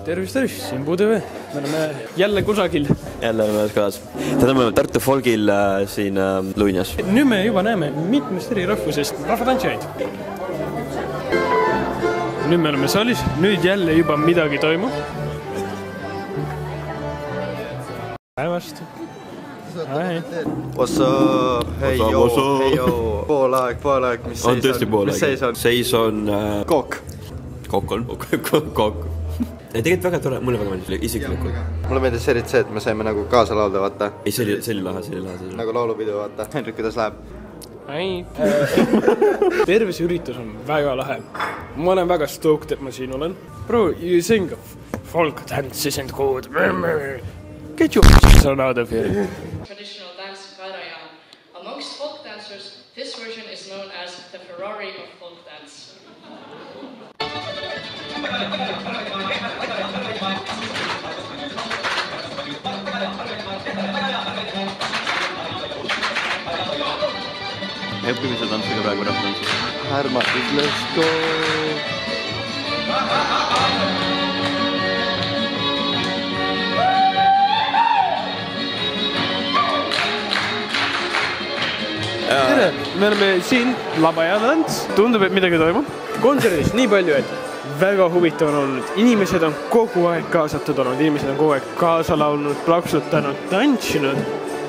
Tervist, siin Puudevee. Me oleme jälle kusagil. Jälle oleme kohas. Täna me oleme Tartu Folgil siin Luinjas. Nüüd me juba näeme mitmest eri rahvusest rahvatantsijaid. Nüüd me oleme saalis. Nüüd jälle juba midagi toimub. Päevast. What's up? Hei joo. Poolaeg. Mis on tõesti poolaeg? Mis seis on? Seis on... Kook. Kook on. Kook. Tegelikult väga tore, mulle väga meeldis isiklikult. Mulle meeldis eriti see, et me saime nagu kaasa laulda, vaata. Ei, see oli lahe. Nagu laulupidu, vaata. Henrik, kuidas läheb? Terve see üritus on väga lahe. Ma olen väga stoked, et ma siin olen. Bro, you sing folk dance isn't good. Get your son out of here. Traditional dance Karajan. Amongst folk dancers, this version is known as the Ferrari of folk dance. Õppimise tantsiga praegu rahvantsus. Härmatis, let's go! Tere, me oleme siin Labajadants. Tundub, et midagi toimub. Kontserdist nii palju, et väga huvitav on olnud. Inimesed on kogu aeg kaasatud olnud. Inimesed on kogu aeg kaasa laulnud, plaksutanud, tantsinud.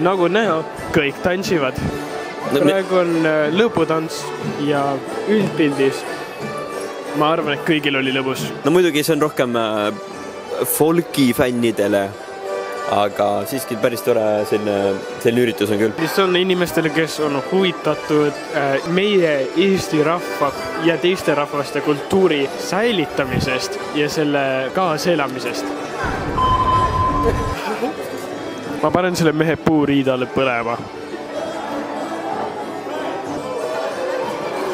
Nagu näha, kõik tantsivad. Praegu on lõputants ja üldpildis. Ma arvan, et kõigil oli lõbus. No muidugi see on rohkem folki fännidele, aga siiski päris tore selline üritus on küll. See on inimestele, kes on huvitatud meie Eesti rahva ja teiste rahvaste kultuuri säilitamisest ja selle kaaselamisest. Ma panen selle mehe puuriidale põlema.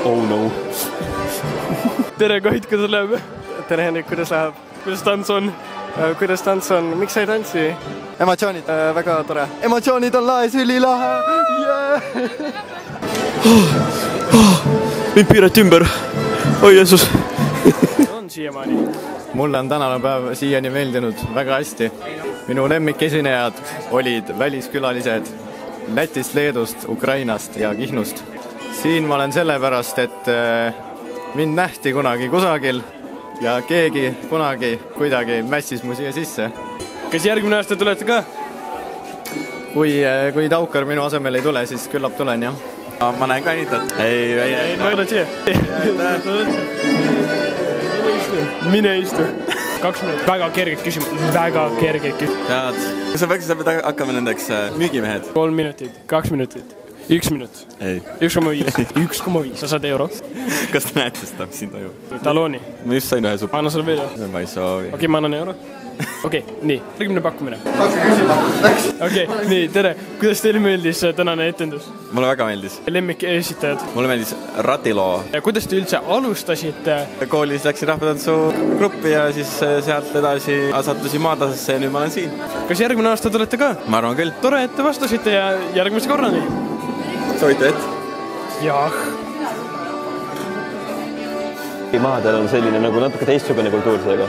Oh no. Tere, Koit, kuidas läheb? Tere, Henrik, kuidas läheb? Kuidas tants on? Kuidas tants on? Miks sa ei tantsi? Emotsioonid, väga tore. Emotsioonid on laes, ülilahe! Mind piirati ümber. Oi, Jeesus. On siiamaani? Mulle on tänane päev siiani meeldinud väga hästi. Minu lemmikesinejad olid väliskülalised Lätist, Leedust, Ukrainast ja Kihnust. Siin ma olen sellepärast, et mind nähti kunagi kusagil ja keegi kunagi kuidagi mässis mu siia sisse. Kas järgmine aasta tulete ka? Kui Taukar minu asemel ei tule, siis küllap tulen, jah. Ma näen ka niitat. Ei, ma olen siia. Mine istu. 2 minutit. Väga kerged küsimus. Tead, kas sa peaksid hakkama nendeks müügimehed? 3 minutit, 2 minutit. 1 minut. Ei. 1,5. Sa saad euro. Kas te näete seda, mis siin toimub? Talooni. Ma just sain ühe suppe. Anna sulle veel. Ma ei soovi. Okei, ma annan euro. Okei, nii. Järgmine pakkumine. Okei, nii, tere. Kuidas teile meeldis tänane etendus? Mulle väga meeldis. Lemmik esitajad. Mulle meeldis Ratiloo. Kuidas te üldse alustasite? Koolis läksin rahvatantsu gruppi ja siis sealt edasi sattusin Maatasesse ja nüüd ma olen siin. Kas järgmine aasta tulete ka? Ma arvan küll. Tore, et te vastasite ja järgmise korrani. Soovite et? Jah. Maadel on selline nagu natuke teistsugune kultuur seega.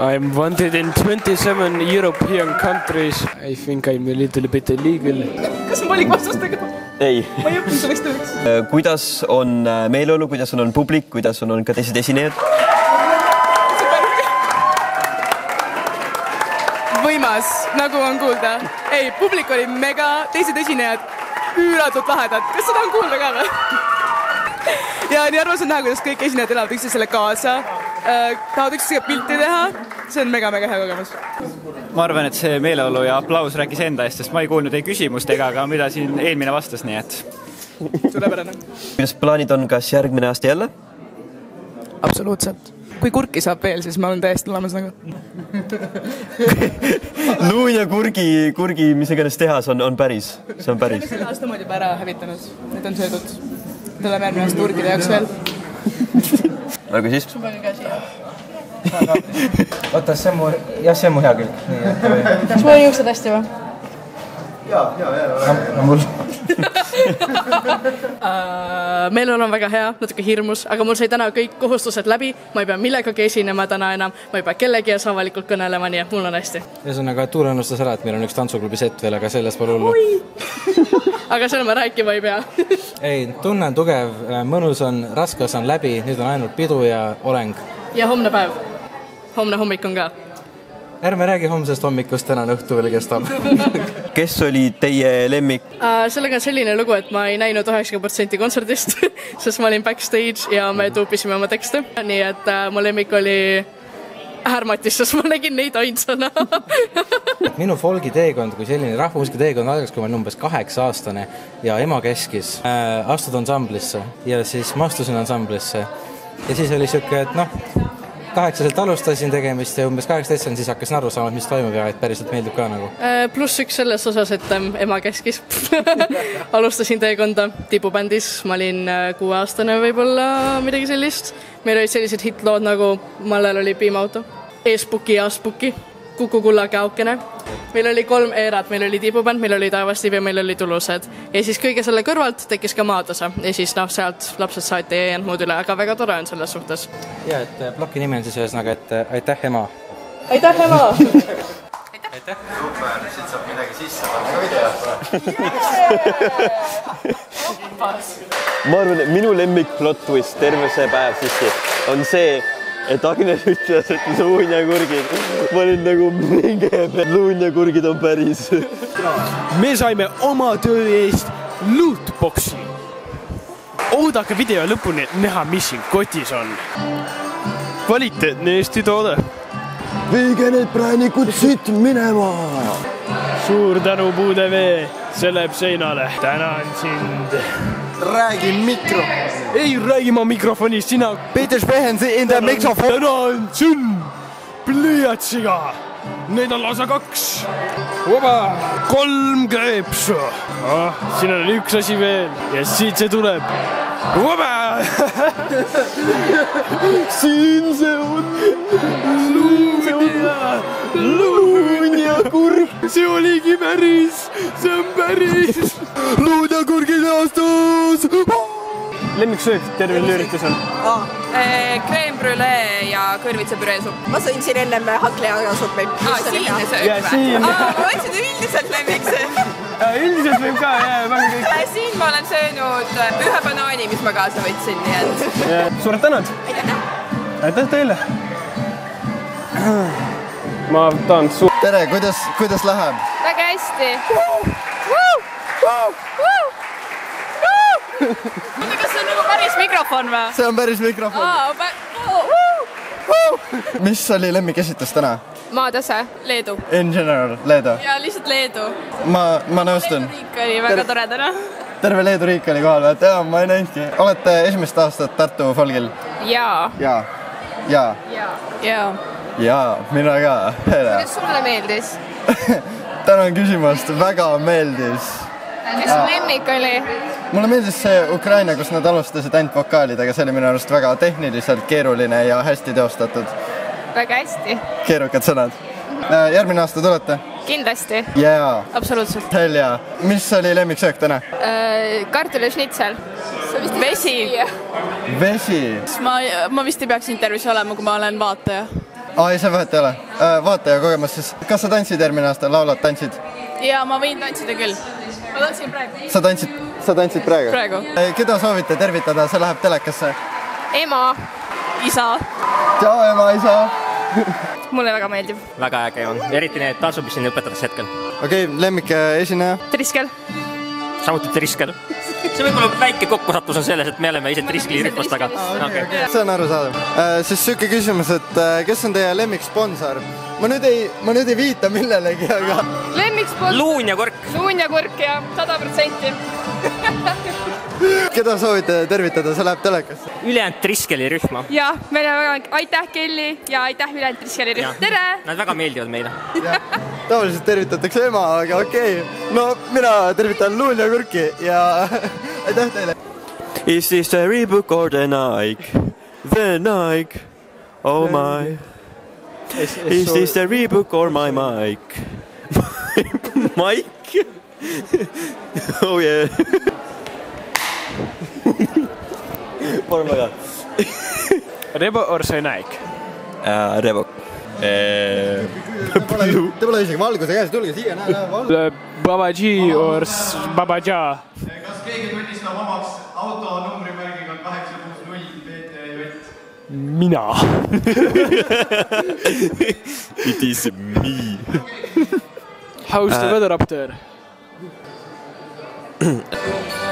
I'm wanted in 27 European countries. I think I'm a little bit illegal. Kas on valik vastustega? Ei. Ma ei õppinud selleks tööks. Kuidas on meeleolu, kuidas on publik, kuidas on ka teised esinejad? Võimas, nagu on kuulda. Ei, publik oli mega, teised esinejad üüratult lahedad. Kas seda on kuulda ka või? Ja nii arvas on näha, kuidas kõik esinejad elavad üksteisele kaasa. Tahavad üksteisega pilti teha. See on mega hea kogemus. Ma arvan, et see meeleolu ja aplaus rääkis enda eest, sest ma ei kuulnud ei küsimust ega ka mida siin eelmine vastas, nii et... Suurepärane. Kuidas plaanid on, kas järgmine aasta jälle? Absoluutselt. Kui kurki saab veel, siis ma olen täiesti olemas nagu. Luun ja kurgi, mis iganes tehas on päris. See on päris. Selle aasta ma juba ära hävitanud. Need on söödud. Tuleme järgmine aasta turgide jaoks veel. Aga siis? Sul pani käsi, jah. Oota, see on mu hea külg. Kas mul on juuksed hästi või? Jaa. Mul. Meeleolu on väga hea, natuke hirmus, aga mul sai täna kõik kohustused läbi, ma ei pea millegagi esinema täna enam, ma ei pea kellegi ees avalikult kõnelema, nii et mul on hästi. Ühesõnaga, Tuule ennustas ära, et meil on üks tantsuklubi set veel, aga sellest pole hullu. Aga selle ma rääkima ei pea. Ei, tunne on tugev, mõnus on, raske on läbi, nüüd on ainult pidu ja oleng. Ja homne päev. Homne hommik on ka. Ärme räägi homsest hommikust, tänane õhtu veel kestab. Kes oli teie lemmik? Sellega on selline lugu, et ma ei näinud 90% kontserdist, sest ma olin backstage ja me tuupisime oma tekste. Nii et mu lemmik oli Härmatis, sest ma nägin neid ainsana. Minu folgi teekond kui selline rahvamuusika teekond algas, kui ma olin umbes 8-aastane ja ema keskis astuda ansamblisse ja siis ma astusin ansamblisse ja siis oli siuke, et 8-selt alustasin tegemist ja umbes 18 siis hakkasin aru saama, mis toimub ja et päriselt meeldib ka nagu. +1 selles osas, et ema keskis. Alustasin teekonda tipubändis, ma olin 6-aastane võib-olla midagi sellist. Meil olid sellised hitlood nagu Mallel oli Piimauto, E-Spuki ja A-Spuki, Kuku Kullake Aukene. Meil oli 3 eerat, meil oli tipubänd, meil oli Taevastiib ja meil oli Tulused. Ja siis kõige selle kõrvalt tekkis ka Maadosa ja siis sealt lapsed saati ei jäänud muud üle, aga väga tore on selles suhtes. Ja, et ploki nimi on siis ühesõnaga, et aitäh ema. Aitäh ema! Aitäh! Super, siit saab midagi sisse, panna ka video. Ma arvan, et minu lemmik plot twist terve see päev siiski on see, et Agnes ütles, et luunjakurgid. Ma olin nagu minge, luunjakurgid on päris. Me saime oma töö eest lootboxi. Oodake video lõpuni näha, mis siin kotis on. Kvaliteetne Eesti toode. Viige need präänikud siit minema. Suur tänu Puudevee, see läheb seinale. Tänan sind. Räägi mikro. Ei räägi ma mikrofonist, sina. Peter Spehensi in the mikrofon. Tänan sind pliiatsiga. Neid on lausa 2. 3 kreepsu. Siin on üks asi veel ja siit see tuleb. Siin see on luunjakurg. See oligi päris, see on päris. Luunjakurgid aastas. Lemmiksöök terve lüüritus on? Crème brûlée ja kõrvitsapüreesupp. Ma sõin siin ennem hakleagasuppi. Siinne söök või? Ma mõtlesin üldiselt lemmiksöök. Üldiselt võib ka, väga kõik. Siin ma olen söönud ühe banaani, mis ma kaasa võtsin. Suured tänud. Aitäh teile. Ma tahan Tere, kuidas läheb? Väga hästi. Kas see on nagu päris mikrofon või? See on päris mikrofon. Mis oli lemmikesitus täna? Maatase, Leedu. In general, Leedu. Ja lihtsalt Leedu. Ma nõustun. Leedu riik oli väga tore täna. Terve Leedu riik oli kohal, et jaa, ma ei näinudki. Olete esimest aastat Tartu folgil? Jaa. Jaa. Jaa, mina ka. Kuidas sulle meeldis? Tänan küsimast, väga meeldis. Kes su lemmik oli? Mulle meeldis see Ukraina, kus nad alustasid ainult vokaalidega, see oli minu arust väga tehniliselt keeruline ja hästi teostatud. Väga hästi. Keerukad sõnad. Järgmine aasta tulete? Kindlasti. Jaa. Absoluutselt. Hell jaa. Mis oli lemmiksöök täna? Kartuli schnitzel. Vesi. Vesi. Ma vist ei peaks intervjuus olema, kui ma olen vaataja. Ei, see vahet ei ole. Vaataja kogemus siis. Kas sa tantsid järgmine aasta? Laulad, tantsid? Jaa, ma võin tantsida küll. Ma tantsin praegu. Sa tantsid praegu? Praegu. Keda soovite tervitada? See läheb telekasse. Ema. Isa. Tšau, ema, isa. Mulle väga meeldib. Väga äge on. Eriti need tansud, mis siin õpetatakse hetkel. Okei, lemmik esineja? Triskel. Samuti Triskel. See võib olla väike kokkusattus on selles, et me oleme ise Triskli rühmast, aga okay. See on arusaadav. Siis süke küsimus, et kes on teie lemmiksponsor? Ma nüüd ei viita millelegi, aga... Lemmiksponsor? Luunjakurk. Luunjakurk ja 100%. Keda soovite tervitada, see läheb telekasse? Ülejäänud Triskeli rühma. Ja, meile väga aitäh Kelly ja aitäh ülejäänud Triskeli rühma. Tere! Nad väga meeldivad meile. Tavaliselt tervitatakse ema, aga okei. No mina tervitan luunjakurki ja aitäh teile. Is this the Reebok or the Nike? The Nike. Oh my. Is this the Reebok or my Mike? Mike? Oh yeah. palun väga. Rebo or Sõnaik? Rebo. Te pole isegi valguse käes, tulge siia, näe. Babaji or Babaja? Kas keegi tunnistab omaks auto numbrimärgiga 860 BTJ? Mina. It is me. How's the weather up there?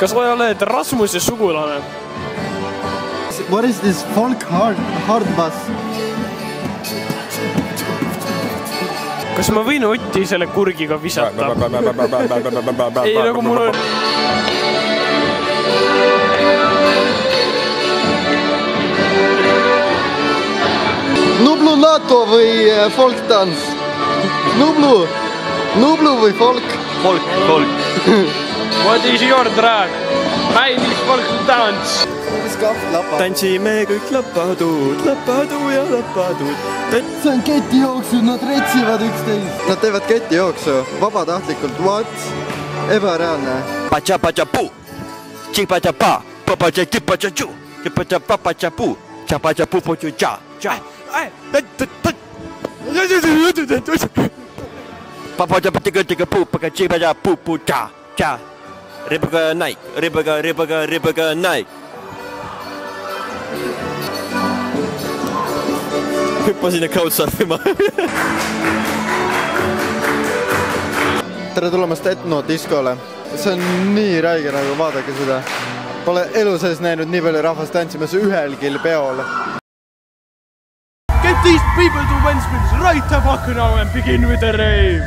Kas oled Rasmuse sugulane? What is this folk hard bus? Kas ma võin Otti selle kurgiga visata? Ei, nagu mul on... Nublu NATO või folk dance? Nublu või folk? Folk. What is your drag? Mine is folk dance. Tantsime kõik lapadud ja lapadud. See on ketijooksu, nad retsivad üksteist. Nad teevad ketijooksu, vabatahtlikult, what? Ebareaalne. Pacha-pacha-puu, tšipa-tša-pa, papa-tša-tšipa-tša-tšu, tšipa-tša-pa-pa-tša-puu, tša-pa-tša-puu-puu-tšu-tša, tša. Papa-tša-pa-tša-tša-puu, papa-tša-pa-tša-puu-puu-tša, tša. Ribaga naik. Hüppasin ja crowdsurfima. Tere tulemast etno-diskole. See on nii räige, nagu vaadake seda. Pole elu sees näinud nii palju rahvast tantsimas ühelgi peol. Get these people to Ventspils right the fuck now and begin with the rave!